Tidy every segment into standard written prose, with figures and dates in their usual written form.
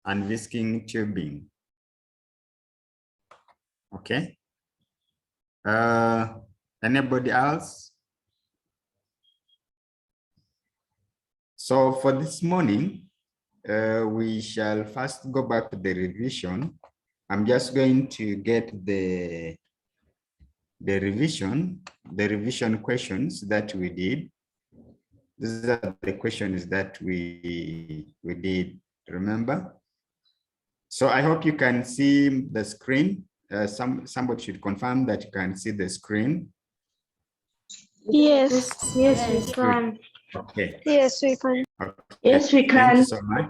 and whisking tubing. Okay. Anybody else? So for this morning, we shall first go back to the revision. I'm just going to get the revision questions that we did. These are the questions that we did, remember? So I hope you can see the screen. Somebody should confirm that you can see the screen. Yes, yes, we can. Okay. Yes, we can. Okay. Yes, we can. Thank you so much.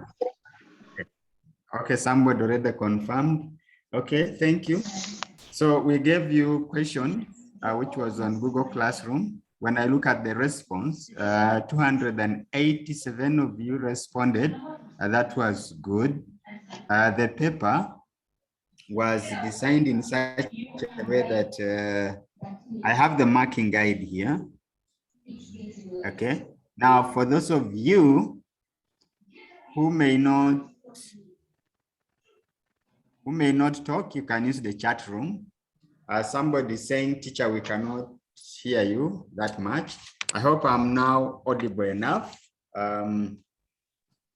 Okay, somebody already confirmed. Okay, thank you. So we gave you question, which was on Google Classroom. When I look at the response, 287 of you responded. That was good. The paper was designed in such a way that I have the marking guide here. Okay. Now, for those of you who may not talk, you can use the chat room. Somebody saying, teacher, we cannot hear you that much. I hope I'm now audible enough. And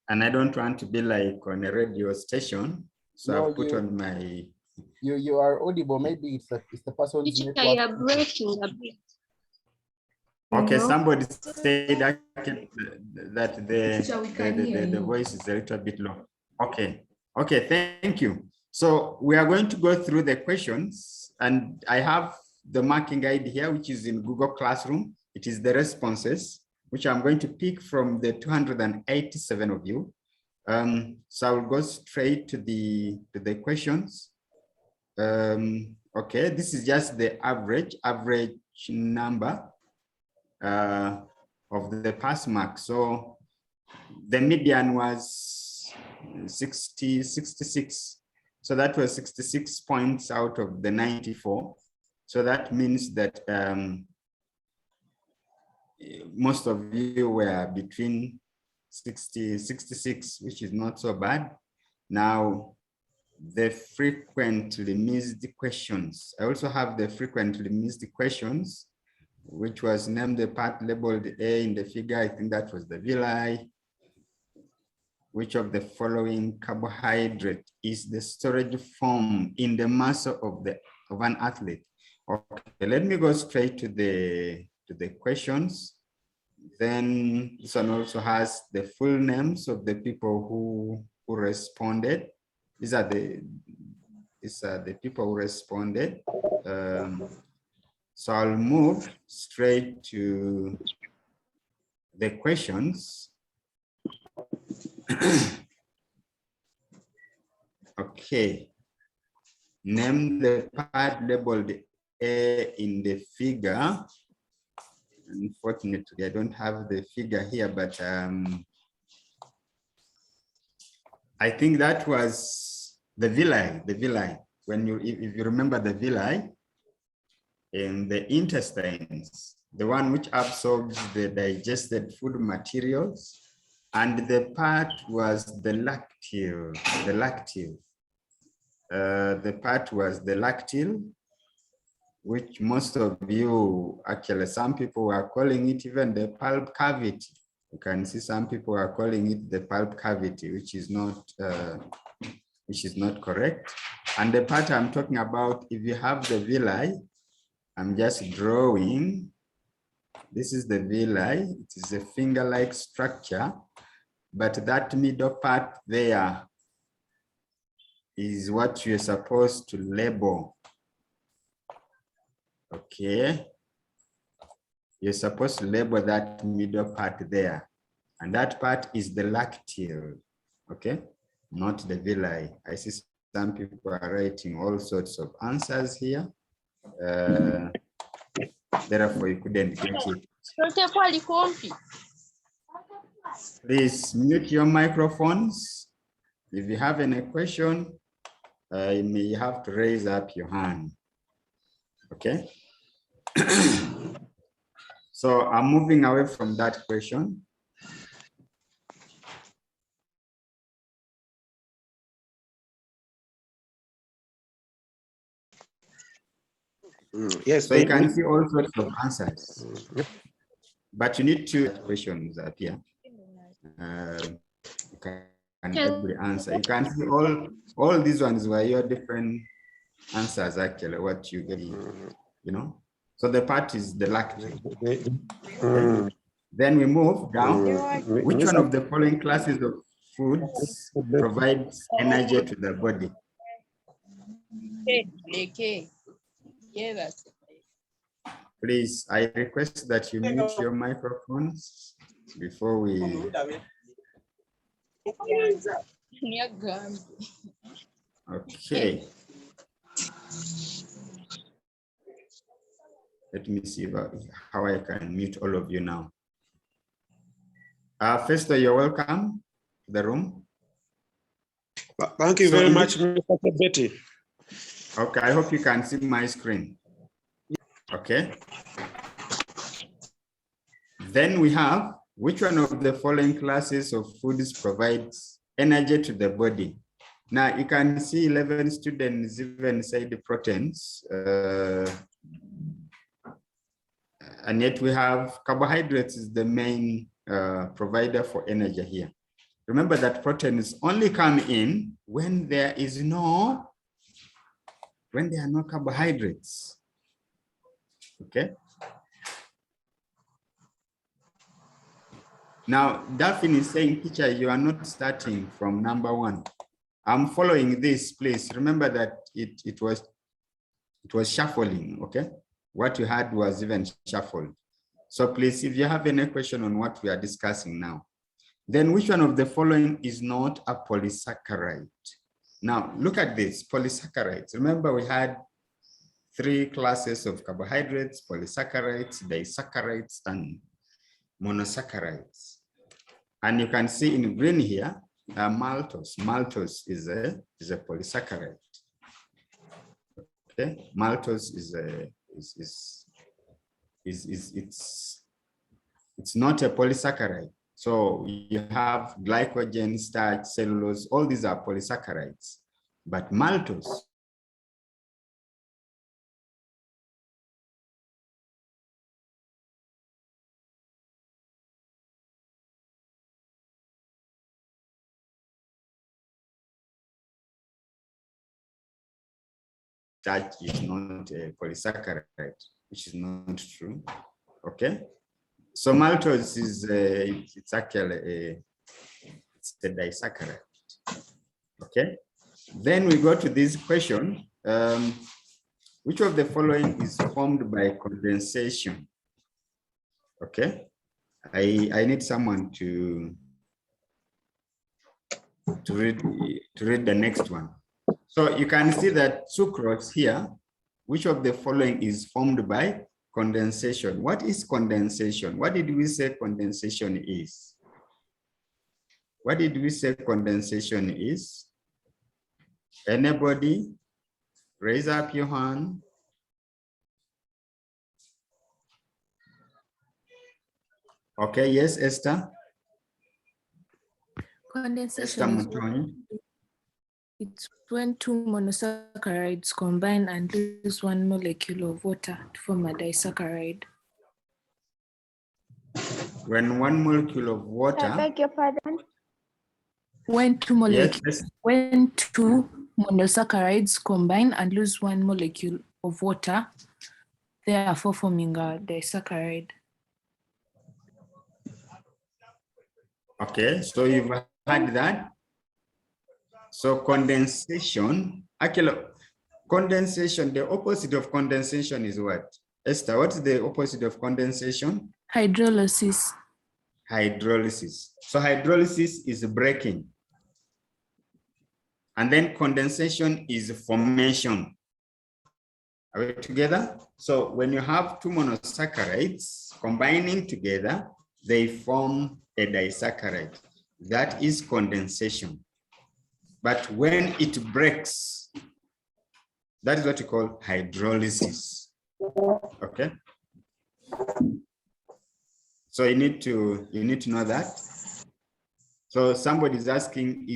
I don't want to be like on a radio station. So no, I've put on my... You are audible. Maybe it's the person's Teacher, network. you are breaking a bit. Okay, somebody said that the voice is a little bit low. Okay, okay, thank you. So we are going to go through the questions, and I have the marking guide here, which is in Google Classroom. It is the responses, which I'm going to pick from the 287 of you. So I will go straight to the questions. Okay, this is just the average number of the pass mark. So the median was 66. So that was 66 points out of the 94. So that means that most of you were between 66, which is not so bad. Now, the frequently missed questions. I also have the frequently missed questions, which was named the part labeled A in the figure. I think that was the villi. Which of the following carbohydrate is the storage form in the muscle of an athlete? Okay, let me go straight to the questions. Then this one also has the full names of the people who responded. These are the people who responded. So I'll move straight to the questions. Okay. Name the part labeled A in the figure. Unfortunately, I don't have the figure here, but I think that was the villi. When if you remember the villi in the intestines, the one which absorbs the digested food materials, and the part was the lacteal. The part was the lacteal, which most of you, actually some people are calling it even the pulp cavity. You can see some people are calling it the pulp cavity, which is not correct. And the part I'm talking about, if you have the villi, I'm just drawing. This is the villi. It is a finger-like structure, but that middle part there is what you're supposed to label. Okay. You're supposed to label that middle part there. And that part is the lacteal. Okay. Not the villi. I see some people are writing all sorts of answers here. Therefore, you couldn't get it. Please mute your microphones. If you have any question, you may have to raise up your hand. Okay. So I'm moving away from that question. Yes. So you can see all sorts of answers, Yep. but you need to questions appear. You can every answer. You can see all these ones were your different answers actually. What you get, you know. So the part is the lactate. Okay. Then we move down. Which one of the following classes of foods provides energy to the body? Please, I request that you mute your microphones before we. Okay. Let me see how I can mute all of you now. Festo, you're welcome to the room. Thank you very much, Mr. Betty. Okay, I hope you can see my screen. Okay. Then we have, which one of the following classes of foods provides energy to the body? Now you can see 11 students even say the proteins, and yet we have carbohydrates is the main provider for energy here. Remember that proteins only come in when there are no carbohydrates. Okay. Now, Daphne is saying, teacher, you are not starting from number 1. I'm following this, please. Remember that it was shuffling, okay? What you had was even shuffled. So please, if you have any question on what we are discussing now, then which one of the following is not a polysaccharide? Now, look at this, polysaccharides. Remember we had 3 classes of carbohydrates, polysaccharides, disaccharides, and monosaccharides. And you can see in green here, maltose. Maltose is a polysaccharide. Okay, maltose it's not a polysaccharide. So you have glycogen, starch, cellulose, all these are polysaccharides. But maltose that is not a polysaccharide, which is not true. Okay, so maltose is it's actually it's a disaccharide. Okay, then we go to this question: which of the following is formed by condensation? Okay, I need someone to read the next one. So you can see that sucrose here, which of the following is formed by condensation? What is condensation? What did we say condensation is? What did we say condensation is? Anybody? Raise up your hand. Okay, yes, Esther. Condensation is it's when 2 monosaccharides combine and lose 1 molecule of water to form a disaccharide. When 1 molecule of water. I beg your pardon. When 2 monosaccharides combine and lose 1 molecule of water, therefore forming a disaccharide. Okay, so you've had that. So condensation, actually, condensation, the opposite of condensation is what? Esther, what's the opposite of condensation? Hydrolysis. Hydrolysis. So hydrolysis is breaking. And then condensation is formation. Are we together? So when you have 2 monosaccharides combining together, they form a disaccharide. That is condensation. But when it breaks, that is what we call hydrolysis. Okay. So you need to know that. So somebody is asking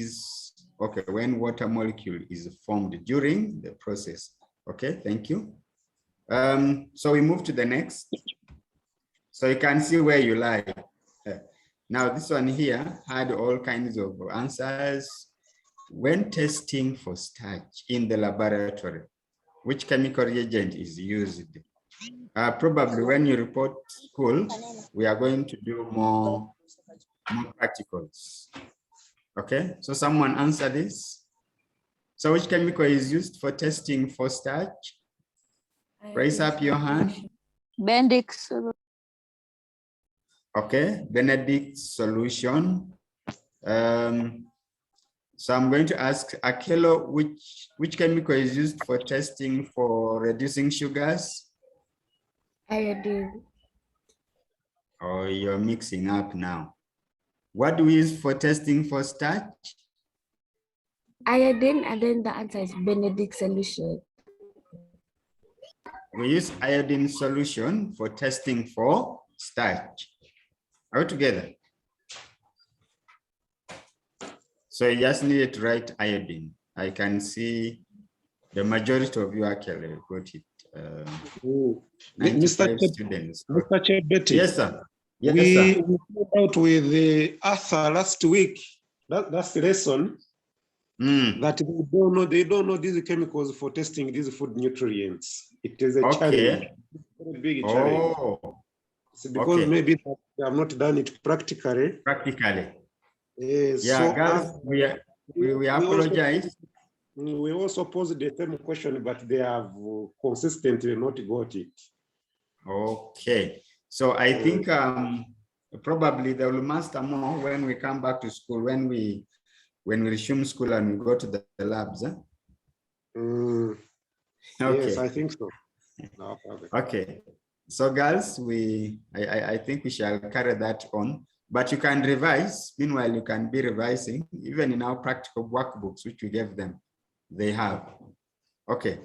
okay, when water molecule is formed during the process. Okay, thank you. So we move to the next. So you can see where you lie. Now this one here had all kinds of answers. When testing for starch in the laboratory, which chemical reagent is used? Probably when you report school, we are going to do more practicals. Okay, so someone answer this. So which chemical is used for testing for starch? Raise up your hand. Bendix. Okay, Benedict solution. So I'm going to ask Akelo, which chemical is used for testing for reducing sugars? Iodine. Oh, you're mixing up now. What do we use for testing for starch? Iodine, and then the answer is Benedict solution. We use iodine solution for testing for starch. Are we together? So you just needed to write iodine. I can see the majority of you actually got it. Mr. 95 students. Mr. Chebeti, Yes, sir. Yes, we sir. came out with the Arthur last week. That's the lesson that they don't know these chemicals for testing these food nutrients. It is a challenge, very big challenge. Oh, It's because okay. maybe they have not done it practically. Practically. Yeah, So guys, we apologize. We also posed the same question, but they have consistently not got it. Okay. So I think probably they will master more when we come back to school, when we resume school and we go to the labs. Huh? Okay. Yes, I think so. No, okay. So girls, I think we shall carry that on, but you can revise. Meanwhile, you can be revising even in our practical workbooks, which we gave them. They have. Okay.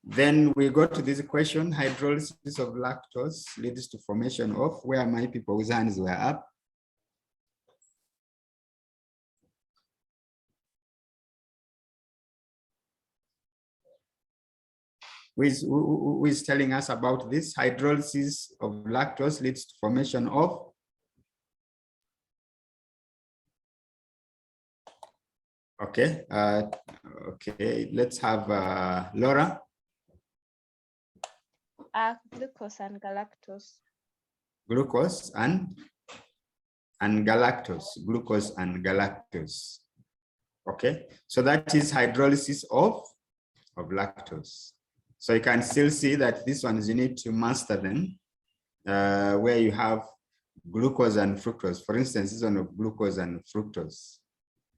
Then we go to this question: hydrolysis of lactose leads to formation of. Where my people whose hands were up? Who is telling us about this? Hydrolysis of lactose leads to formation of. Okay. Okay. Let's have Laura. Glucose and galactose. Glucose and galactose. Glucose and galactose. Okay. So that is hydrolysis of lactose. So you can still see that these ones you need to master them, where you have glucose and fructose. For instance, this one of glucose and fructose.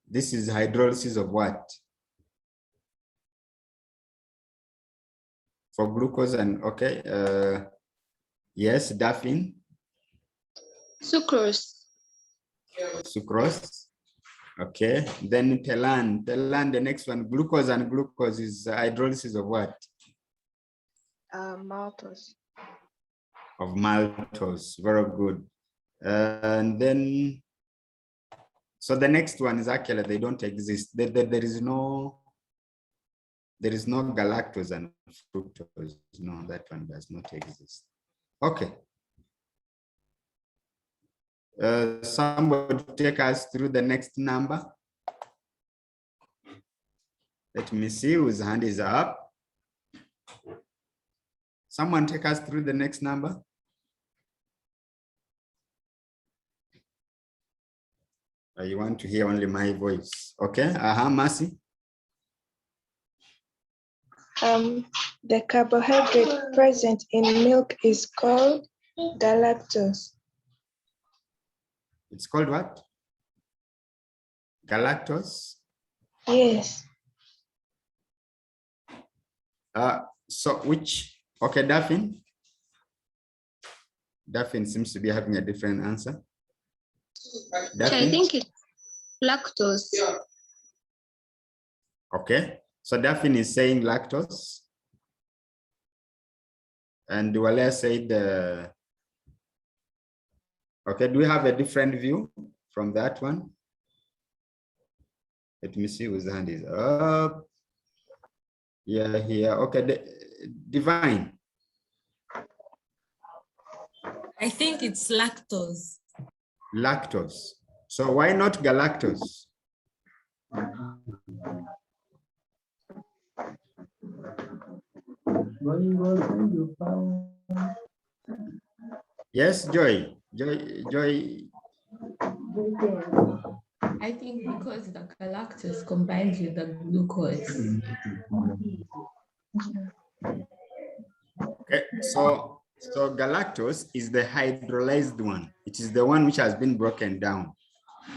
This is hydrolysis of what? For glucose and, okay. Yes, Daphne. Sucrose. Sucrose. Okay. Then Telan, the next one, glucose and glucose is hydrolysis of what? Maltose. Of maltose. Very good. And then, so the next one is actually, they don't exist. There is no galactose and fructose. No, that one does not exist. Okay. Somebody take us through the next number. Let me see whose hand is up. Someone take us through the next number. You want to hear only my voice. Okay, Mercy. The carbohydrate present in milk is called galactose. It's called what? Galactose? Yes. So which, okay, Daphne? Daphne seems to be having a different answer. Daphne? I think it's lactose. Okay, so Daphne is saying lactose. And Duale said, okay, do we have a different view from that one? Let me see whose hand is up. Yeah, here. Okay, Divine? I think it's lactose. Lactose. So why not galactose? Yes, Joy. Joy. I think because the galactose combines with the glucose. Okay, so galactose is the hydrolyzed one. It is the one which has been broken down.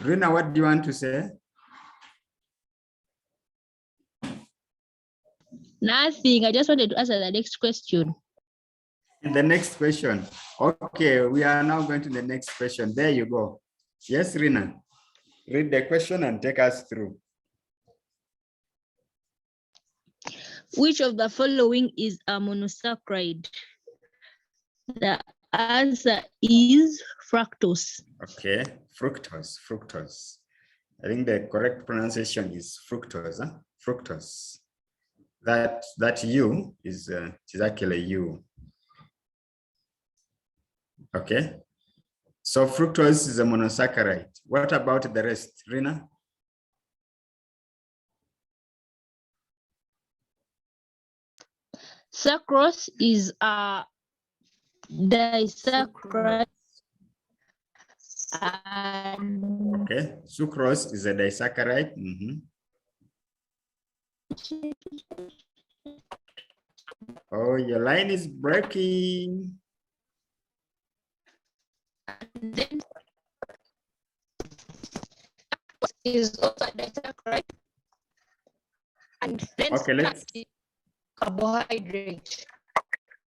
Rina, what do you want to say? Nothing. I just wanted to answer the next question. The next question. Okay, we are now going to the next question. There you go. Yes, Rina. Read the question and take us through. Which of the following is a monosaccharide? The answer is fructose. Okay, fructose. I think the correct pronunciation is fructose. Huh? Fructose. That U is actually U. Okay. So fructose is a monosaccharide. What about the rest, Rina? Sucrose is a disaccharide. Okay, sucrose is a disaccharide. Oh, your line is breaking. Then is also a disaccharide. And then Okay, let's. Carbohydrate.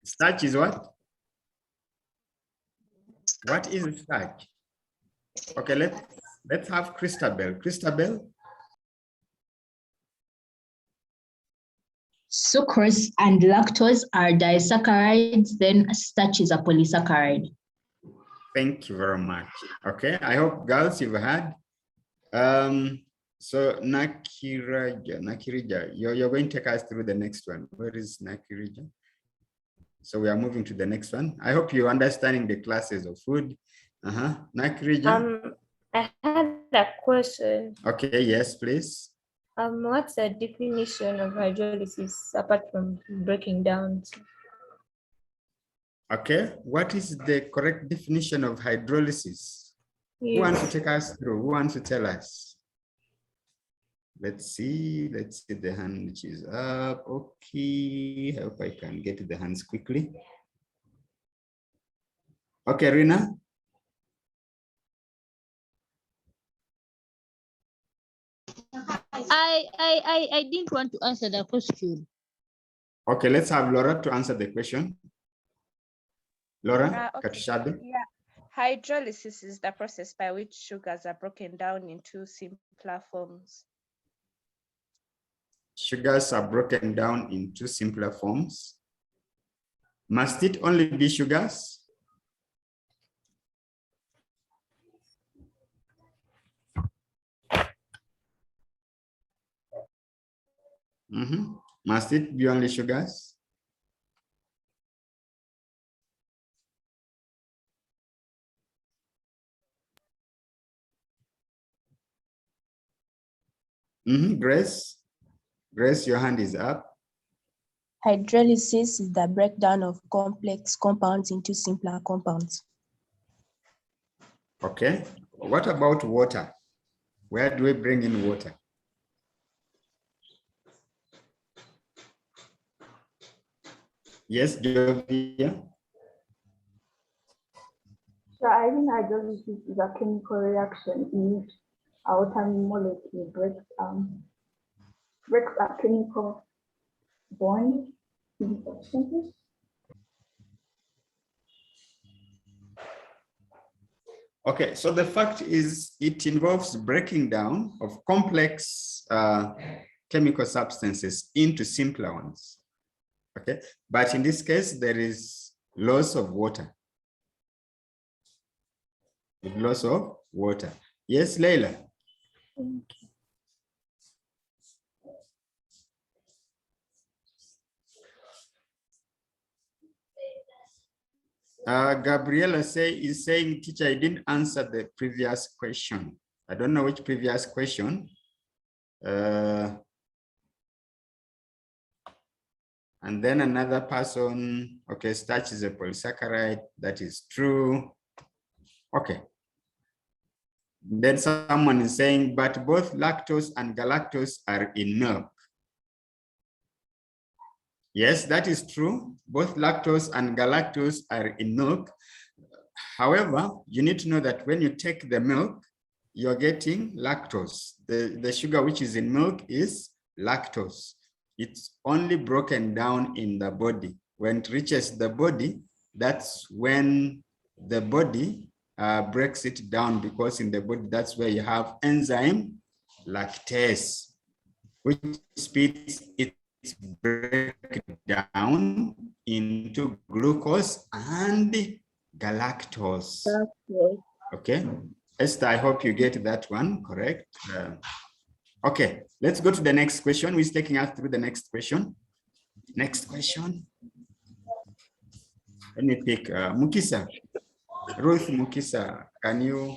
Starch is what? What is starch? Okay, let's have Christabel. Christabel. Sucrose and lactose are disaccharides, then starch is a polysaccharide. Thank you very much. Okay, I hope girls you've had. So Nakirija, you're going to take us through the next one. Where is Nakirija? So we are moving to the next one. I hope you're understanding the classes of food. Nakirija. I had a question. Okay, yes, please. What's the definition of hydrolysis apart from breaking down? Okay, what is the correct definition of hydrolysis? Yes. Who wants to take us through? Who wants to tell us? Let's see the hand which is up. Okay, I hope I can get to the hands quickly. Okay, Rina. I didn't want to answer the question. Okay, let's have Laura to answer the question. Laura, Okay. Yeah. Hydrolysis is the process by which sugars are broken down into simpler forms. Sugars are broken down into simpler forms. Must it only be sugars? Must it be only sugars? Grace, your hand is up. Hydrolysis is the breakdown of complex compounds into simpler compounds. Okay, what about water? Where do we bring in water? Yes, Jovia. So I think hydrolysis is a chemical reaction in which a water molecule breaks a chemical bond in substances. Okay, so the fact is it involves breaking down of complex chemical substances into simpler ones. Okay, but in this case, there is loss of water. Loss of water. Yes, Leila. Gabriela is saying, teacher, I didn't answer the previous question. I don't know which previous question. And then another person, okay, starch is a polysaccharide. That is true. Okay. Then someone is saying, but both lactose and galactose are in milk. Yes, that is true. Both lactose and galactose are in milk. However, you need to know that when you take the milk, you're getting lactose. The sugar which is in milk is lactose. It's only broken down in the body. When it reaches the body, that's when the body breaks it down, because in the body, that's where you have enzyme lactase, which speeds its breakdown into glucose and galactose. Okay, Esther, I hope you get that one correct. Okay, let's go to the next question. Who is taking us through the next question? Next question. Let me pick Mukisa. Ruth Mukisa, can you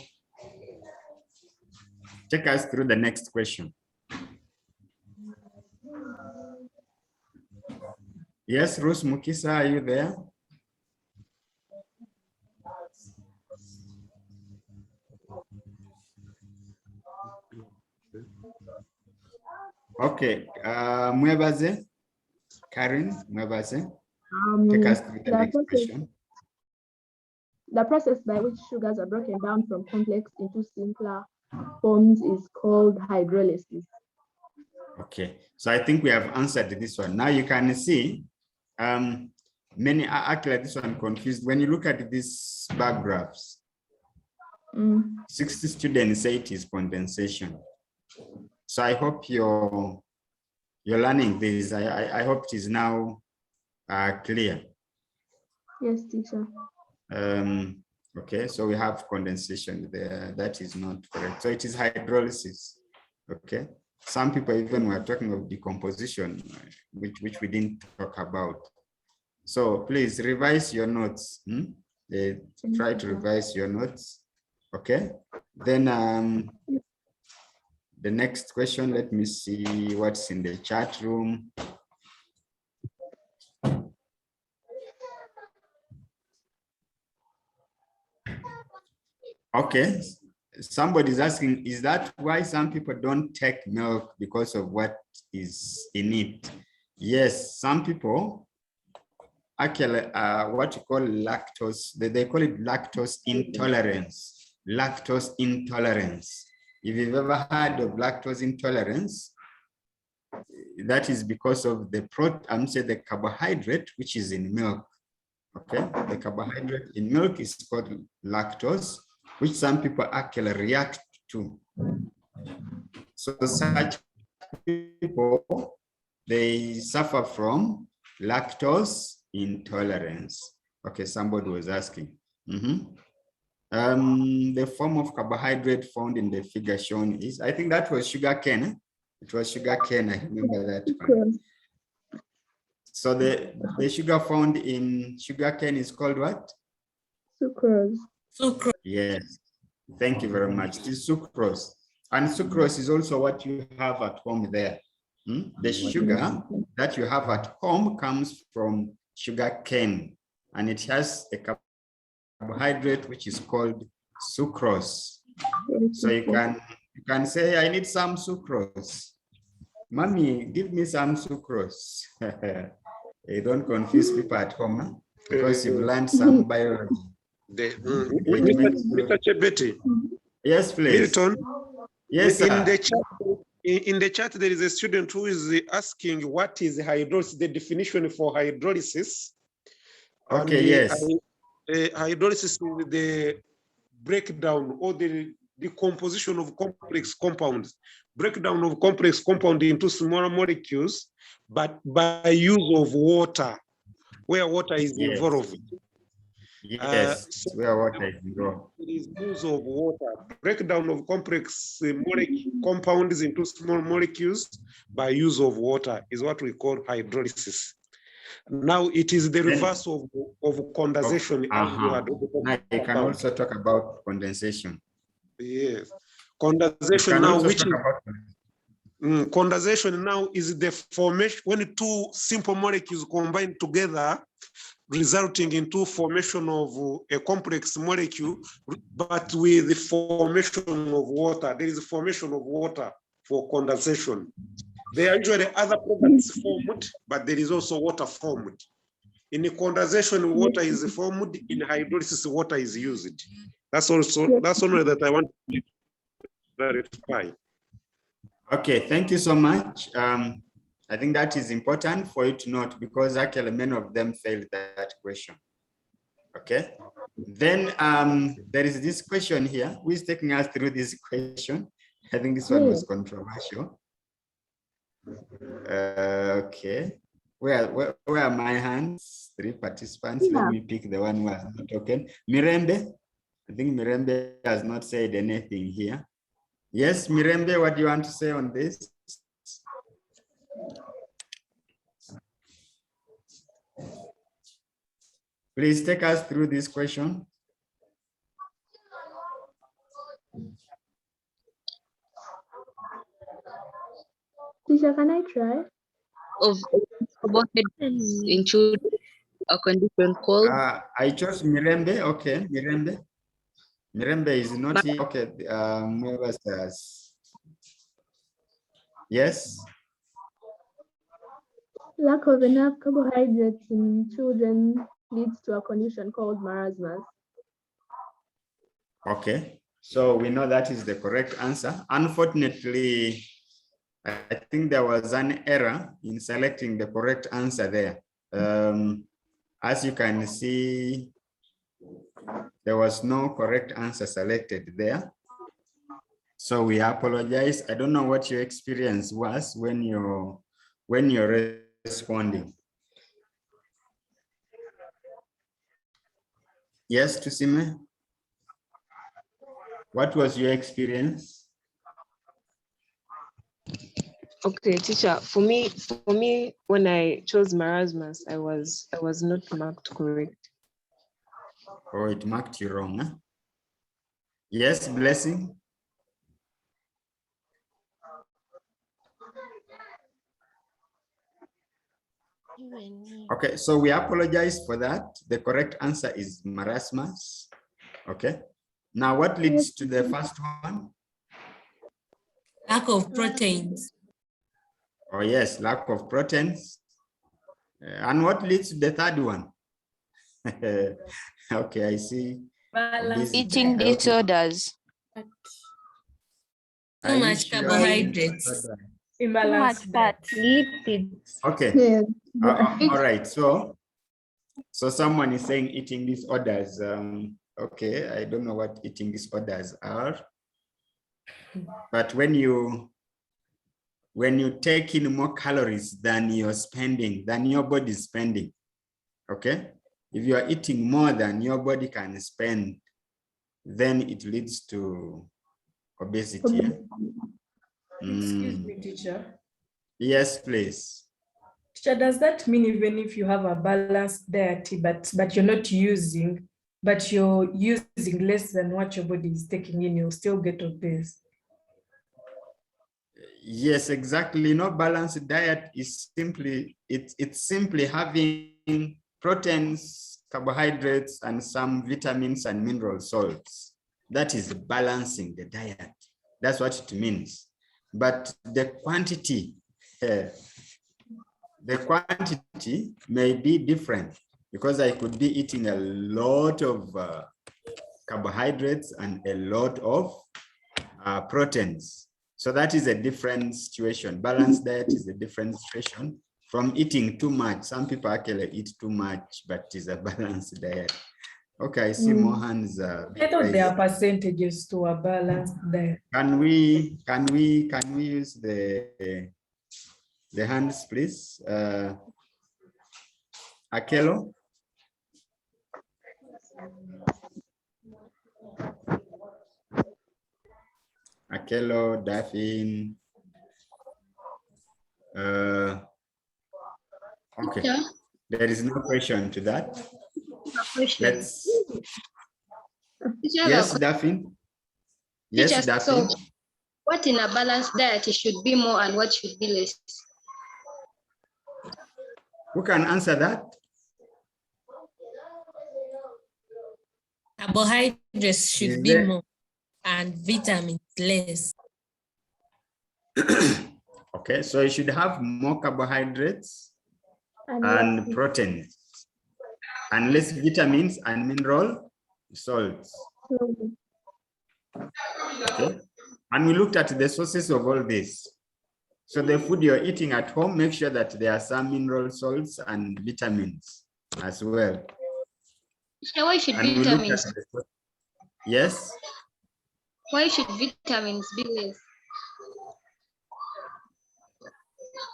take us through the next question? Yes, Ruth Mukisa, are you there? Okay, Mwebaze, Karen, Mwebaze, take us through the next question. The process by which sugars are broken down from complex into simpler forms is called hydrolysis. Okay, so I think we have answered this one. Now you can see, many are actually this one confused. When you look at these bar graphs, 60 students say it is condensation. So I hope you're learning this. I hope it is now clear. Yes, teacher. Okay, so we have condensation there. That is not correct. So it is hydrolysis. Okay. Some people even were talking of decomposition, which we didn't talk about. So please revise your notes. Try to revise your notes. Okay. Then the next question, let me see what's in the chat room. Okay, somebody's asking, is that why some people don't take milk because of what is in it? Yes, some people actually what you call lactose, they call it lactose intolerance. Lactose intolerance. If you've ever heard of lactose intolerance, that is because of the the carbohydrate which is in milk. Okay, the carbohydrate in milk is called lactose, which some people actually react to. So such people, they suffer from lactose intolerance. Okay, somebody was asking. The form of carbohydrate found in the figure shown is, I think that was sugar cane. It was sugar cane, I remember that one. So the sugar found in sugar cane is called what? Sucrose. Sucrose. Yes, thank you very much. It is sucrose. And sucrose is also what you have at home there. The sugar that you have at home comes from sugar cane, and it has a carbohydrate which is called sucrose. So you can say, I need some sucrose. Mommy, give me some sucrose. Don't confuse people at home, because you've learned some biology. Mr. Chebeti. Yes, please. Milton. Yes, sir. In the chat, there is a student who is asking what is hydrolysis, the definition for hydrolysis. Okay, and yes. Hydrolysis is the breakdown or the decomposition of complex compounds, breakdown of complex compound into smaller molecules, but by use of water, where water is involved. Yes, where water is involved. It is use of water, breakdown of complex compounds into small molecules by use of water is what we call hydrolysis. Now it is the reverse of condensation. As you had now you can also talk about condensation. Yes, condensation now, which is condensation now is the formation when two simple molecules combine together, resulting into formation of a complex molecule, but with the formation of water. There is a formation of water for condensation. There are usually other products formed, but there is also water formed. In the condensation, water is formed. In hydrolysis, water is used. That's only that I want to clarify. Okay, thank you so much. I think that is important for you to note because actually many of them failed that question. Okay, then there is this question here. Who is taking us through this question? I think this one was controversial. Okay, where are my hands? 3 participants. Let me pick the one who has not spoken. Mirembe. I think Mirembe has not said anything here. Yes, Mirembe, what do you want to say on this? Please take us through this question. Teacher, can I try? Into a condition called. I chose Mirembe. Okay, Mirembe. Mirembe is not here. Okay, whoever says. Yes. Lack of enough carbohydrates in children leads to a condition called marasmus. Okay, so we know that is the correct answer. Unfortunately, I think there was an error in selecting the correct answer there. As you can see, there was no correct answer selected there. So we apologize. I don't know what your experience was when you're responding. Yes, Tusime? What was your experience? Okay, teacher, for me, when I chose marasmus, I was not marked correct. Oh, it marked you wrong, huh? Yes, Blessing? Okay, so we apologize for that. The correct answer is marasmus. Okay. Now, what leads to the first one? Lack of proteins. Oh, yes, lack of proteins. And what leads to the third one? Okay, I see. Eating disorders. Too much carbohydrates. Imbalance fat. Lipids. Okay. All right. So someone is saying eating disorders. Okay, I don't know what eating disorders are, but when you take in more calories than your body is spending, okay, if you are eating more than your body can spend, then it leads to obesity. Yeah? Excuse me, teacher. Yes, please. Teacher, does that mean even if you have a balanced diet, but you're not using, but you're using less than what your body is taking in, you'll still get obese? Yes, exactly. No balanced diet is simply it's simply having proteins, carbohydrates, and some vitamins and mineral salts. That is balancing the diet. That's what it means. But the quantity may be different because I could be eating a lot of carbohydrates and a lot of proteins. So that is a different situation. Balanced diet is a different situation from eating too much. Some people actually eat too much, but it is a balanced diet. Okay, I see more hands. I thought there are percentages to a balanced diet. Can we use the hands, please? Akelo. Akelo, Daphne. Okay. Yeah. There is no question to that. Let's. Yes, Daphne. Yes, Teacher, Daphne. so what in a balanced diet should be more and what should be less? Who can answer that? Carbohydrates should be more and vitamins less. Okay, so you should have more carbohydrates and proteins and less vitamins and mineral salts. Okay, and we looked at the sources of all this. So the food you're eating at home, make sure that there are some mineral salts and vitamins as well. So why should vitamins? Yes. Why should vitamins be less?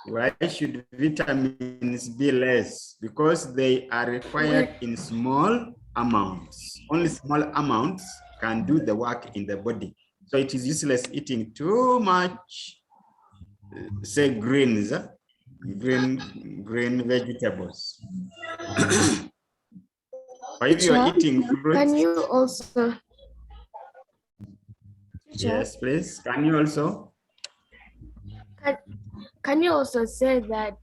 Why should vitamins be less? Because they are required in small amounts. Only small amounts can do the work in the body. So it is useless eating too much, say greens, green vegetables. Or if you're eating fruits. Can you also? Yes, please. Can you also? Can you also say that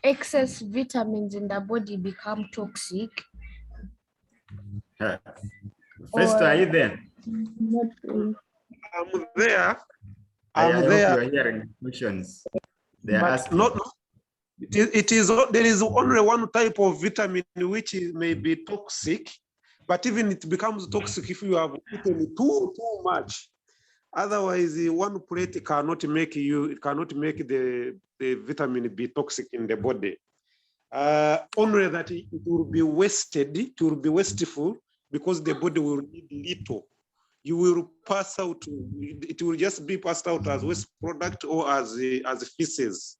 excess vitamins in the body become toxic? First, are you there? I'm there. I I'm hope there. you're hearing questions. They are But asking. not. There is only one type of vitamin which may be toxic, but even it becomes toxic if you have eaten too much. Otherwise, one plate cannot make the vitamin be toxic in the body. Only that it will be wasted, it will be wasteful because the body will need little. You will pass out, it will just be passed out as waste product or as feces.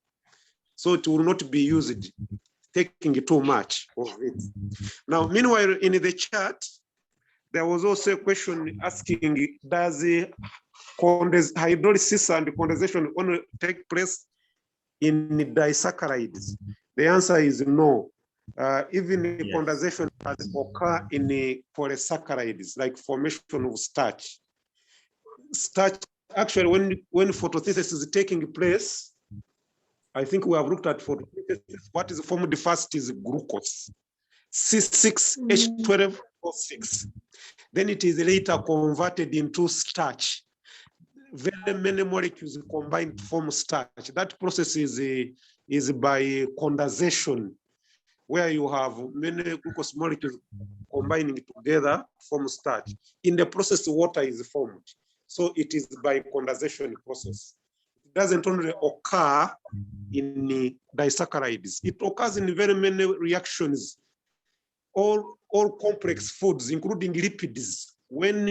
So it will not be used, taking too much of it. Now, meanwhile, in the chat, there was also a question asking, does the hydrolysis and condensation only take place in disaccharides? The answer is no. Even condensation has occur in the polysaccharides, like formation of starch. Starch, actually, when photosynthesis is taking place, I think we have looked at photosynthesis. What is formed first is glucose, C6H12O6. Then it is later converted into starch. Very many molecules combined to form starch. That process is by condensation, where you have many glucose molecules combining together to form starch. In the process, water is formed. So it is by condensation process. It doesn't only occur in disaccharides. It occurs in very many reactions, all complex foods, including lipids. When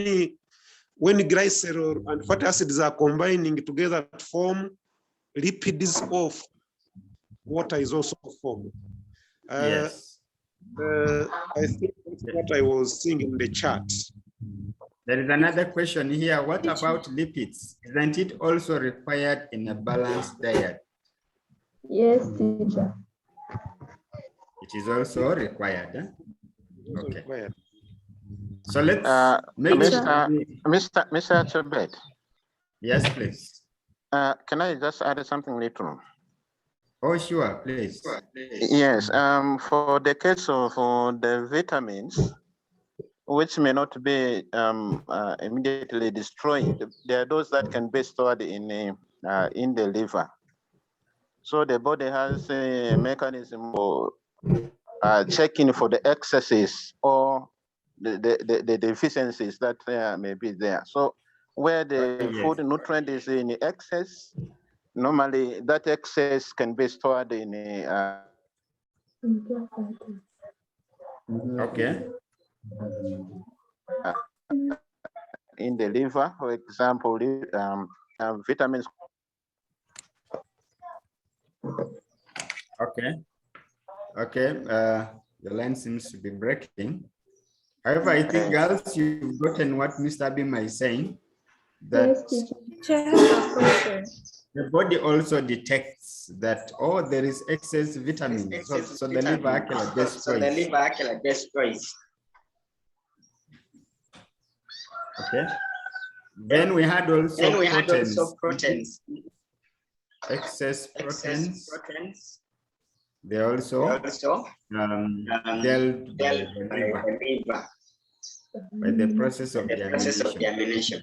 glycerol and fatty acids are combining together to form lipids, of water is also formed. Yes. I think that's what I was seeing in the chat. There is another question here. What about lipids? Isn't it also required in a balanced diet? Yes, teacher. It is also required. Huh? Okay. Required. So let's Mr. Chebet. Yes, please. Can I just add something little? Oh, sure, please. Yes, for the case of the vitamins, which may not be immediately destroyed, there are those that can be stored in the liver. So the body has a mechanism for checking for the excesses or the deficiencies that may be there. So where the food nutrient is in excess, normally that excess can be stored in in the liver, for example, vitamins. Okay, the line seems to be breaking. However, I think, girls, you've gotten what Mr. Abima is saying. That The body also detects that, oh, there is excess vitamins. So the liver actually destroys. Okay. Then we had also proteins. Excess proteins. They also dealt by the liver by the process of deamination.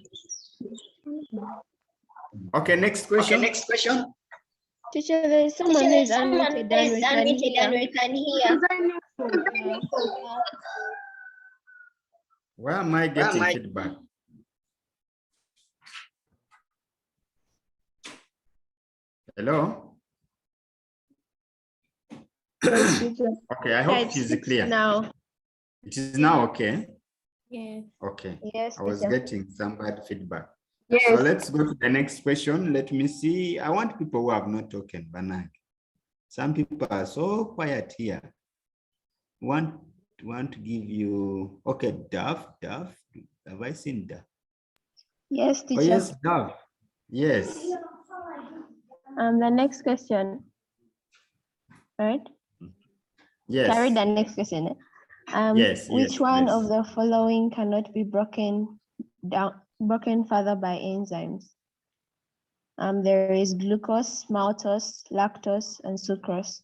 Okay, next question. Teacher, there is someone who is unmuted and we can hear. Where am I getting feedback? Hello? Okay, I hope it is clear. Now. It is now okay? Yeah. Okay. Yes, I was teacher. getting some bad feedback. Yes. So let's go to the next question. Let me see. I want people who have not spoken, Banag. Some people are so quiet here. Want to give you, okay, Dove. Have I seen Dove? Yes, teacher. Oh, yes, Dove. Yes. The next question. All right. Yes. Carry the next question. Which one of the following cannot be broken further by enzymes? There is glucose, maltose, lactose, and sucrose.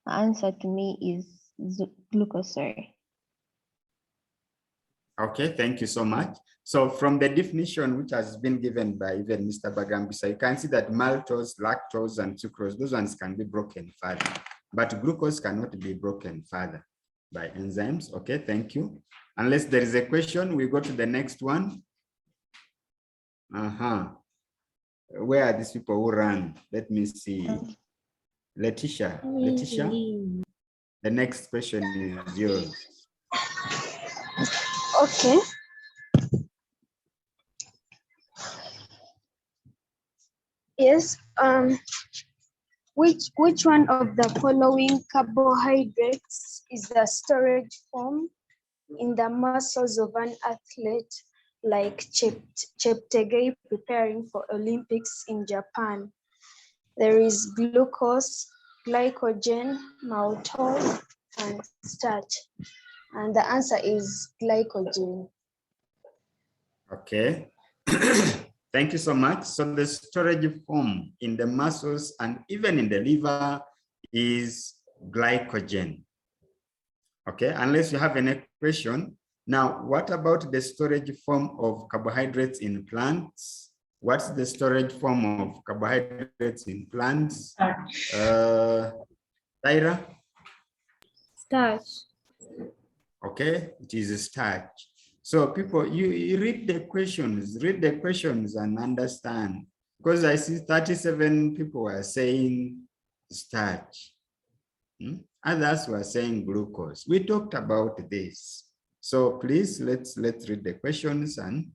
The answer to me is glucose, sorry. Okay, thank you so much. So from the definition which has been given by even Mr. Bagambisa, you can see that maltose, lactose, and sucrose, those ones can be broken further, but glucose cannot be broken further by enzymes. Okay, thank you. Unless there is a question, we go to the next one. Where are these people who run? Let me see. Letitia. The next question is yours. Okay. Yes. Which one of the following carbohydrates is the storage form in the muscles of an athlete like Cheptegei preparing for Olympics in Japan? There is glucose, glycogen, maltose, and starch. And the answer is glycogen. Okay. Thank you so much. So the storage form in the muscles and even in the liver is glycogen. Okay, unless you have any question. Now, what about the storage form of carbohydrates in plants? What's the storage form of carbohydrates in plants? Tyra? Starch. Okay, it is starch. So people, you read the questions and understand. Because I see 37 people are saying starch. Others were saying glucose. We talked about this. So please, let's read the questions and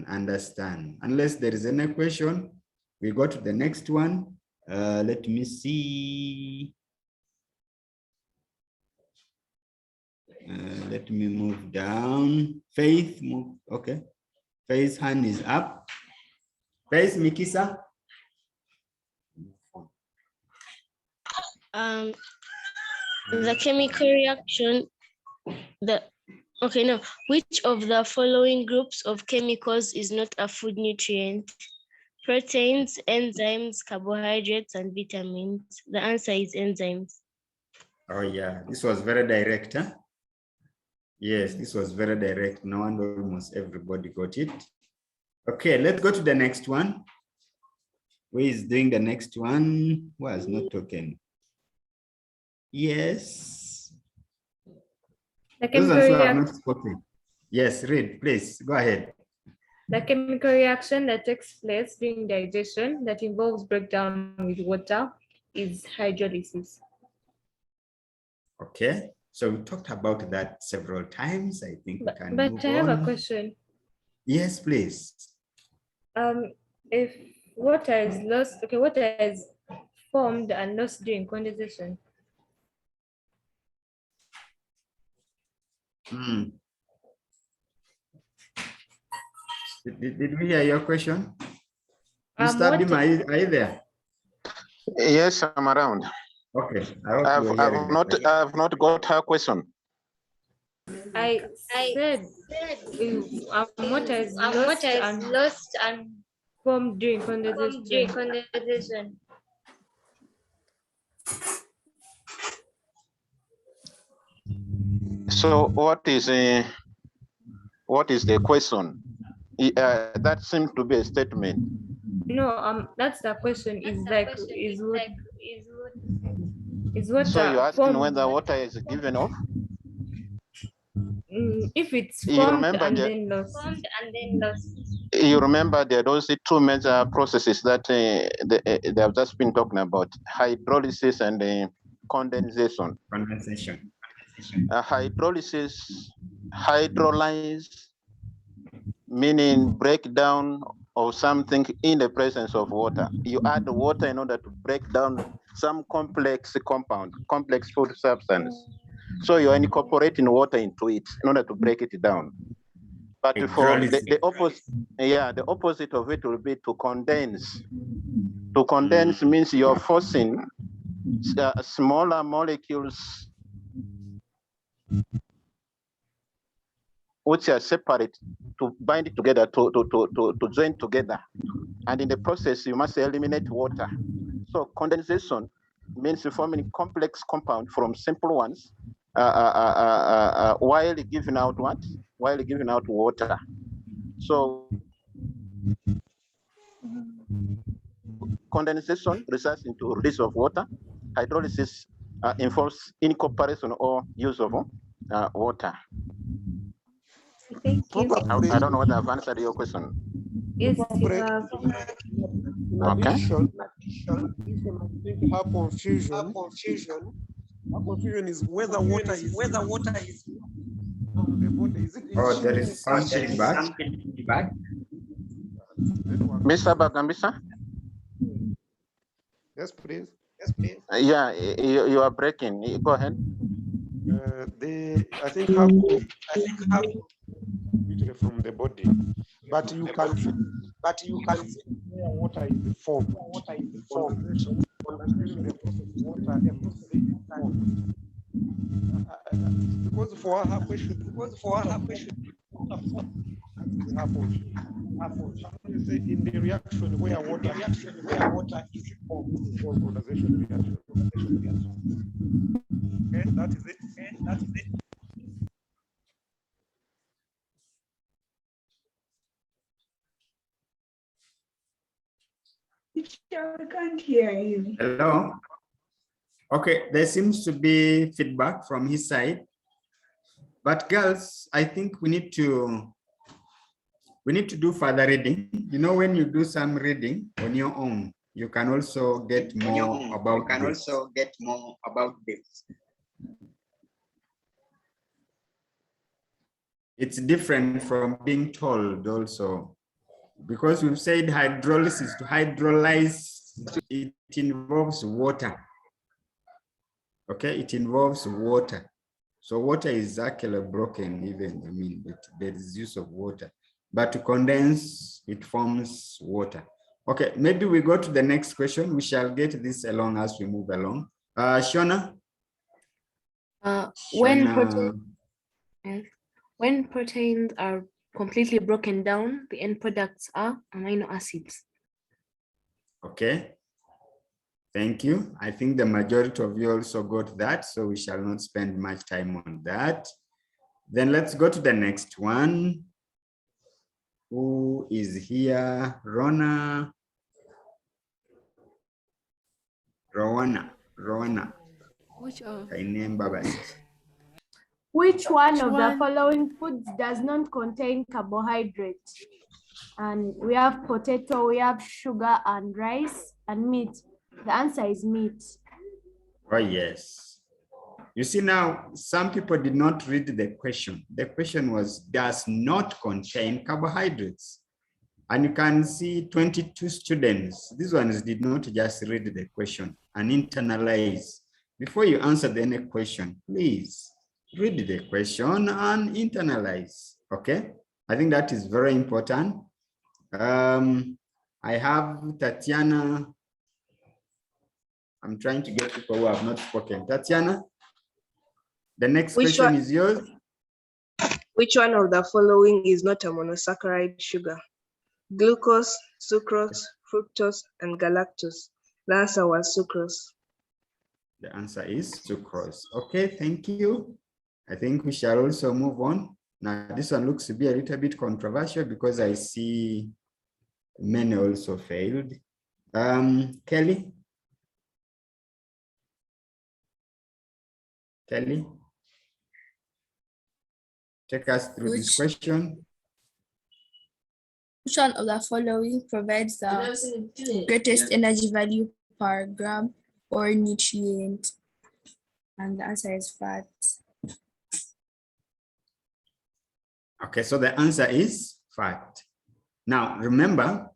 understand. Unless there is any question, we go to the next one. Let me see. Let me move down. Faith, move. Okay. Faith's hand is up. Faith, Mikisa. The chemical reaction, which of the following groups of chemicals is not a food nutrient? Proteins, enzymes, carbohydrates, and vitamins. The answer is enzymes. Oh yeah, this was very direct, huh? Yes, this was very direct. No wonder almost everybody got it. Okay, let's go to the next one. Who is doing the next one? Who has not talking? Yes. The chemical reaction. Yes, read, please. Go ahead. The chemical reaction that takes place during digestion that involves breakdown with water is hydrolysis. Okay, so we talked about that several times. I think we can move on. But I have a question. Yes, please. If water is lost, water is formed and lost during condensation. Did we hear your question? Mr. Bima, are you there? Yes, I'm around. Okay, I've not got her question. I said water is lost and formed during condensation. So what is the question? That seems to be a statement. No, that's the question. Is water? So you're asking whether water is given off? If it's formed and then lost. You remember there are those two major processes that they have just been talking about: hydrolysis and condensation. Condensation. Hydrolysis, hydrolyze, meaning breakdown of something in the presence of water. You add water in order to break down some complex compound, complex food substance. So you are incorporating water into it in order to break it down. But for the opposite, the opposite of it will be to condense. To condense means you're forcing smaller molecules which are separate to bind it together, to join together. And in the process, you must eliminate water. So condensation means forming complex compound from simple ones while giving out what? While giving out water. So condensation results into release of water. Hydrolysis involves incorporation or use of water. Thank you. I don't know whether I've answered your question. Yes, you have. Okay. Her confusion is whether water is from the body. Oh, there is some feedback. Mr. Bagambisa? Yes, please. Yeah, you are breaking. Go ahead. I think how from the body, but you can see where water is formed. Because for her question, in the reaction where water is formed, condensation reaction. Okay, that is it. I can't hear you. Hello. Okay, there seems to be feedback from his side. But girls, I think we need to do further reading. You know, when you do some reading on your own, you can also get more about this. It's different from being told also, because we've said hydrolysis. To hydrolyze, it involves water. Okay, it involves water. So water is actually broken even, I mean, there is use of water. But to condense, it forms water. Okay, maybe we go to the next question. We shall get this along as we move along. Shona? When proteins are completely broken down, the end products are amino acids. Okay. Thank you. I think the majority of you also got that, so we shall not spend much time on that. Then let's go to the next one. Who is here? Rowana. Which one of the following foods does not contain carbohydrates? And we have potato, we have sugar and rice and meat. The answer is meat. Oh, yes. You see now, some people did not read the question. The question was, does not contain carbohydrates. And you can see 22 students. These ones did not just read the question and internalize. Before you answer any question, please read the question and internalize, okay? I think that is very important. I have Tatiana. I'm trying to get people who have not spoken. Tatiana, the next question is yours. Which one of the following is not a monosaccharide sugar? Glucose, sucrose, fructose, and galactose. The answer was sucrose. The answer is sucrose. Okay, thank you. I think we shall also move on. Now, this one looks to be a little bit controversial because I see many also failed. Kelly? Kelly? Take us through this question. Which one of the following provides the greatest energy value per gram or nutrient? And the answer is fat. Okay, so the answer is fat. Now, remember,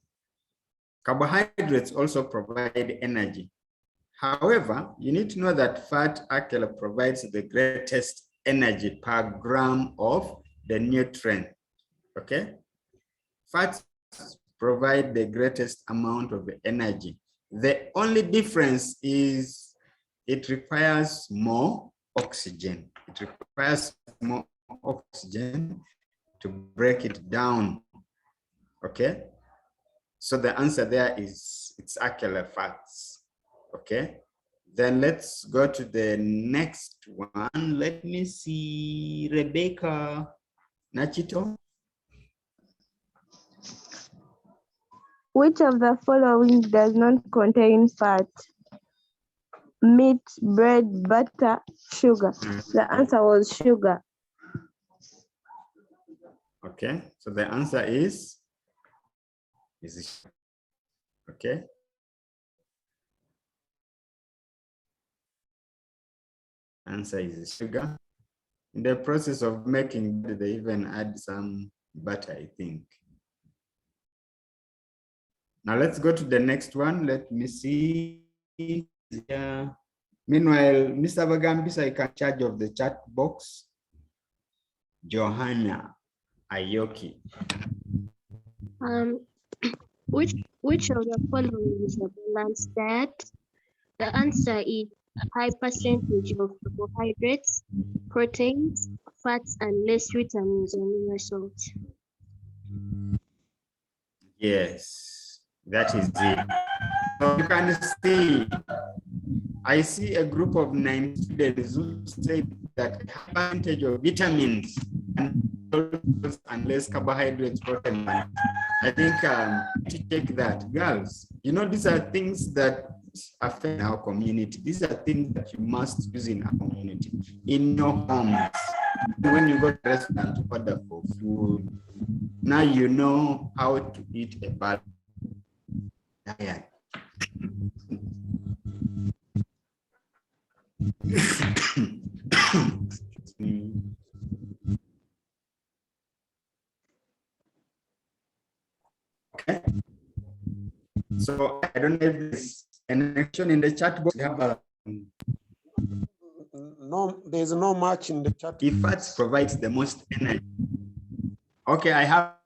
carbohydrates also provide energy. However, you need to know that fat actually provides the greatest energy per gram of the nutrient, okay? Fats provide the greatest amount of energy. The only difference is it requires more oxygen. It requires more oxygen to break it down, okay? So the answer there is it's actually fats, okay? Then let's go to the next one. Let me see, Rebecca Nachito. Which of the following does not contain fat? Meat, bread, butter, sugar. The answer was sugar. Okay, so the answer is okay. Answer is sugar. In the process of making, they even add some butter, I think. Now let's go to the next one. Let me see. Yeah. Meanwhile, Mr. Bagambisa, you can charge of the chat box. Johanna Ayoki. Which of the following is a balanced diet? The answer is a high percentage of carbohydrates, proteins, fats, and less vitamins and mineral salts. Yes, that is it. So you can see, I see a group of 9 students who say that a percentage of vitamins and less carbohydrates, protein. I think to check that, girls, you know, these are things that affect our community. These are things that you must use in our community, in your homes. When you go to a restaurant to order for food, now you know how to eat a balanced diet. Okay. So I don't know if there's an action in the chat box. No, there's no match in the chat. If fats provides the most energy. Okay, I have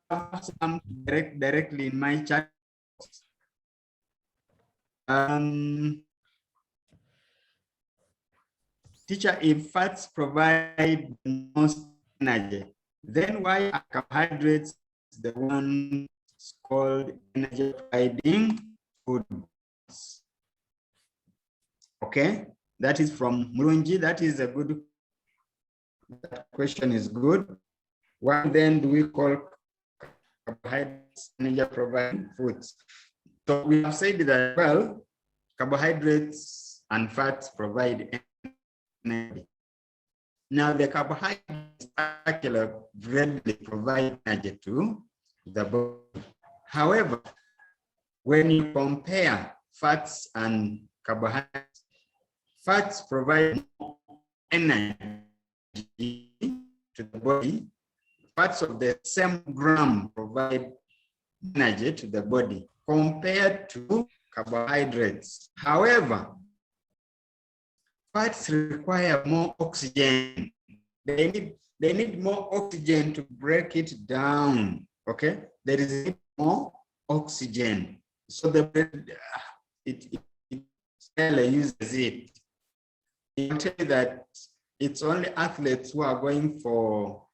some directly in my chat box. Teacher, if fats provide the most energy, then why are carbohydrates the one called energy providing food? Okay, that is from Murunji. That is a good, that question is good. Why then do we call carbohydrates energy providing foods? So we have said that, well, carbohydrates and fats provide energy. Now the carbohydrates actually readily provide energy to the body. However, when you compare fats and carbohydrates, fats provide more energy to the body. Fats of the same gram provide energy to the body compared to carbohydrates. However, fats require more oxygen. They need more oxygen to break it down. Okay, there is more oxygen. so it uses it. It can tell you that it's only athletes who are going for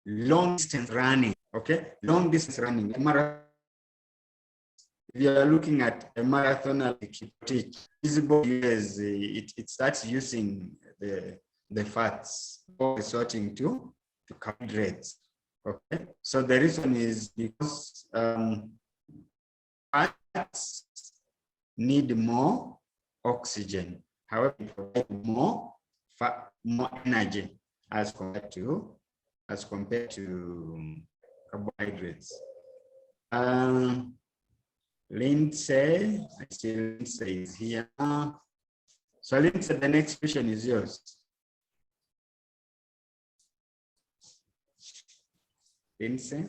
long distance running, okay? Long distance running. If you are looking at a marathoner like visible years, it starts using the fats or resorting to carbohydrates. Okay, so the reason is because fats need more oxygen, however, provide more energy as compared to carbohydrates. Lindsay, I see Lindsay is here. So Lindsay, the next question is yours. Lindsay?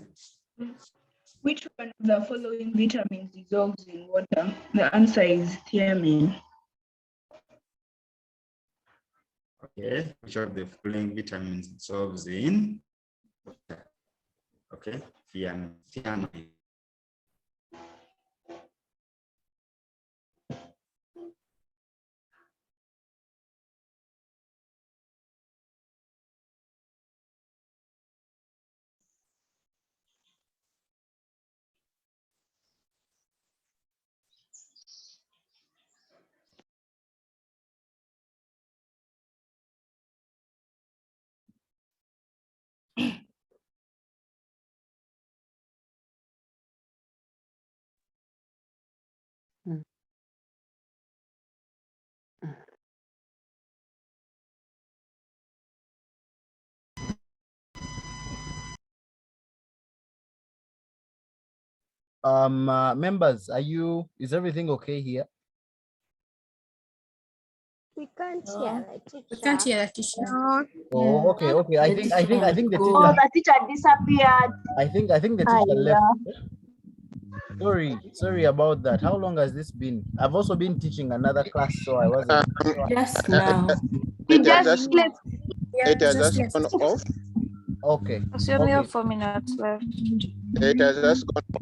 Which one of the following vitamins dissolves in water? The answer is thiamine. Okay, which of the following vitamins dissolves in water? Okay, thiamine. Members, is everything okay here? We can't hear the teacher. We can't hear the teacher. No. Oh, okay. I think the teacher. Oh, the teacher disappeared. I think the teacher left. Sorry about that. How long has this been? I've also been teaching another class, so I wasn't. Just now. He just left. It has just gone off. Okay. It's only 4 minutes left. It has just gone off.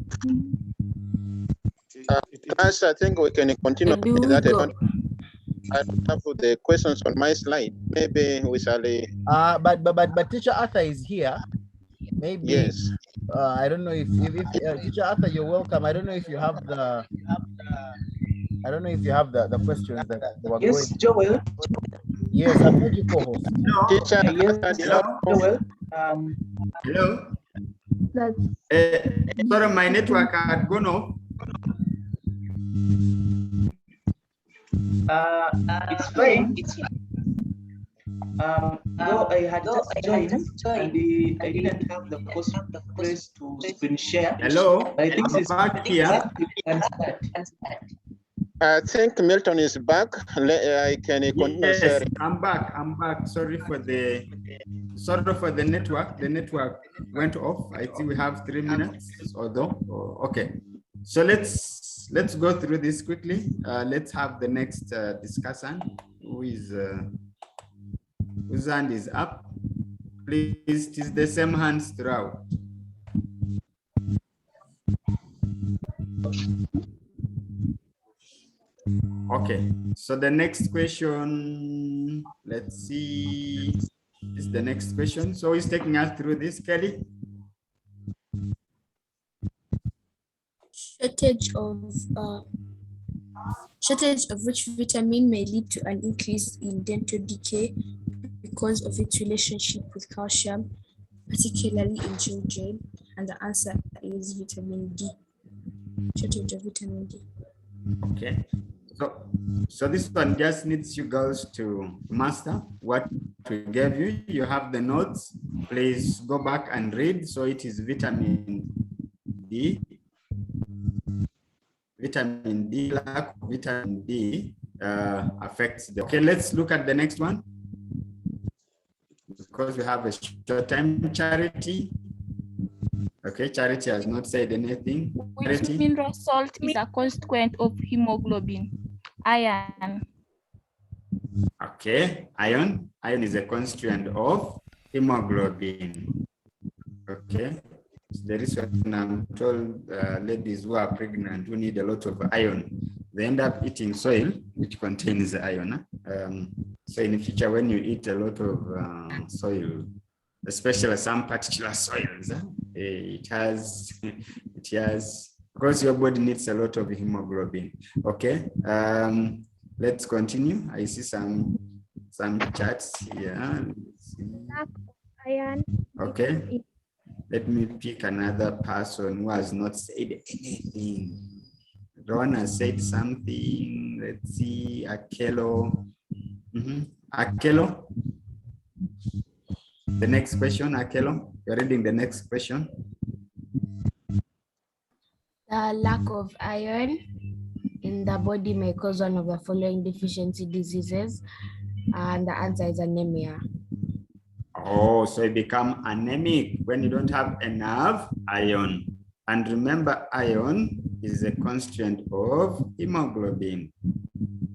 Class, I think we can continue with that. I don't have the questions on my slide. Maybe we shall. But Teacher Arthur is here. Maybe. Yes. I don't know if Teacher Arthur, you're welcome. I don't know if you have the. I don't know if you have the questions that were going. Yes, Joel. Yes, I'm not your co-host. Teacher. Joel. Hello. Sorry, my network had gone off. It's fine. Though I had just joined and I didn't have the place to screen share. Hello. I think it's back here. I think Milton is back. I can continue. Yes, I'm back. Sorry for the network. The network went off. I think we have 3 minutes. Although, okay. So let's go through this quickly. Let's have the next discussant whose hand is up. Please, it is the same hands throughout. Okay, so the next question, let's see, is the next question. So he's taking us through this, Kelly. Shortage of which vitamin may lead to an increase in dental decay because of its relationship with calcium, particularly in children? And the answer is vitamin D. Shortage of vitamin D. Okay, so this one just needs you girls to master what we gave you. You have the notes. Please go back and read. So it is vitamin D. Vitamin D, lack of vitamin D affects the. Okay, let's look at the next one. Because we have a short time. Charity. Okay, Charity has not said anything. Which mineral salt is a constituent of hemoglobin? Iron. Okay, iron. Iron is a constituent of hemoglobin. Okay, the reason I'm told ladies who are pregnant who need a lot of iron, they end up eating soil which contains iron. So in the future, when you eat a lot of soil, especially some particular soils, it has, because your body needs a lot of hemoglobin. Okay, let's continue. I see some charts here. Iron. Okay, let me pick another person who has not said anything. Ron has said something. Let's see, Akelo. Akelo. The next question, Akelo. You're reading the next question. The lack of iron in the body may cause one of the following deficiency diseases, and the answer is anemia. Oh, so you become anemic when you don't have enough iron. And remember, iron is a constituent of hemoglobin.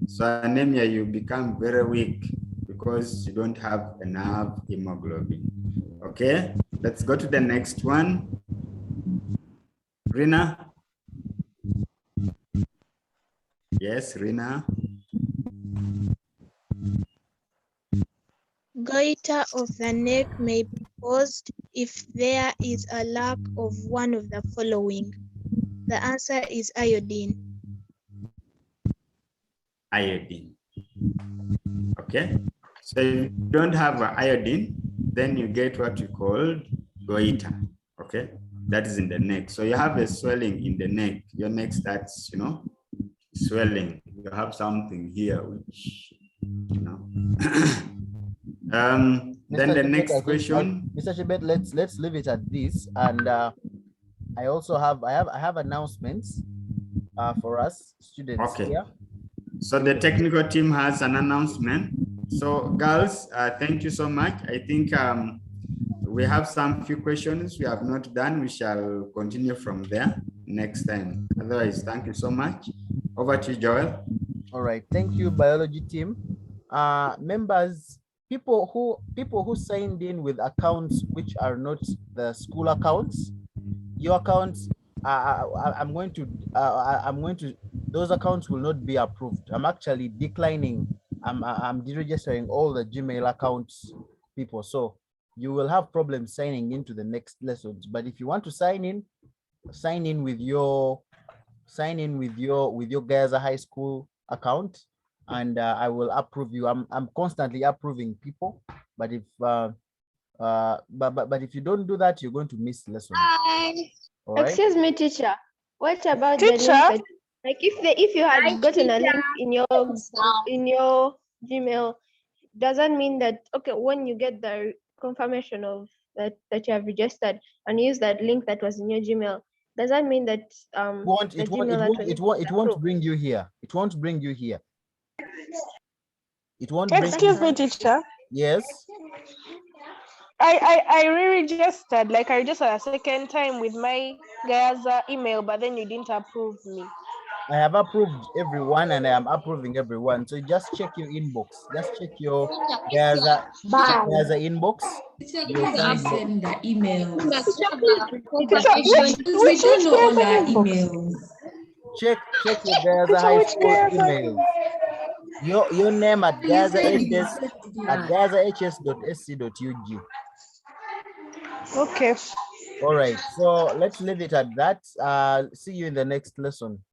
So anemia, you become very weak because you don't have enough hemoglobin. Okay, let's go to the next one. Rina. Yes, Rina. Goiter of the neck may be caused if there is a lack of one of the following. The answer is iodine. Iodine. Okay, so if you don't have iodine, then you get what you call goiter. Okay, that is in the neck. So you have a swelling in the neck. Your neck starts, swelling. You have something here, which, then the next question, Mr. Chebet, let's leave it at this. And I also have announcements for us students here. So the technical team has an announcement. So girls, thank you so much. I think we have some few questions we have not done. We shall continue from there next time. Otherwise, thank you so much. Over to you, Joel. All right, thank you, biology team. Members, people who signed in with accounts which are not the school accounts, your accounts, I'm going to those accounts will not be approved. I'm actually declining. I'm deregistering all the Gmail accounts people. So you will have problems signing into the next lessons. But if you want to sign in with your Gaza High School account, and I will approve you. I'm constantly approving people, but if but if you don't do that, you're going to miss lessons. All right? Excuse me, teacher. What about the link that, like if you had gotten a link in your Gmail, doesn't mean that when you get the confirmation of that you have registered and use that link that was in your Gmail, does that mean that it won't bring you here. It won't bring you here. It won't. Excuse me, teacher. Yes. I re-registered, like I registered a second time with my Gaza email, but then you didn't approve me. I have approved everyone and I am approving everyone. So just check your inbox. Just check your Gaza inbox. You'll send the emails. We don't know all our emails. Check your Gaza High School emails. Your name at gazahs.sc.ug. Okay. All right. So let's leave it at that. See you in the next lesson.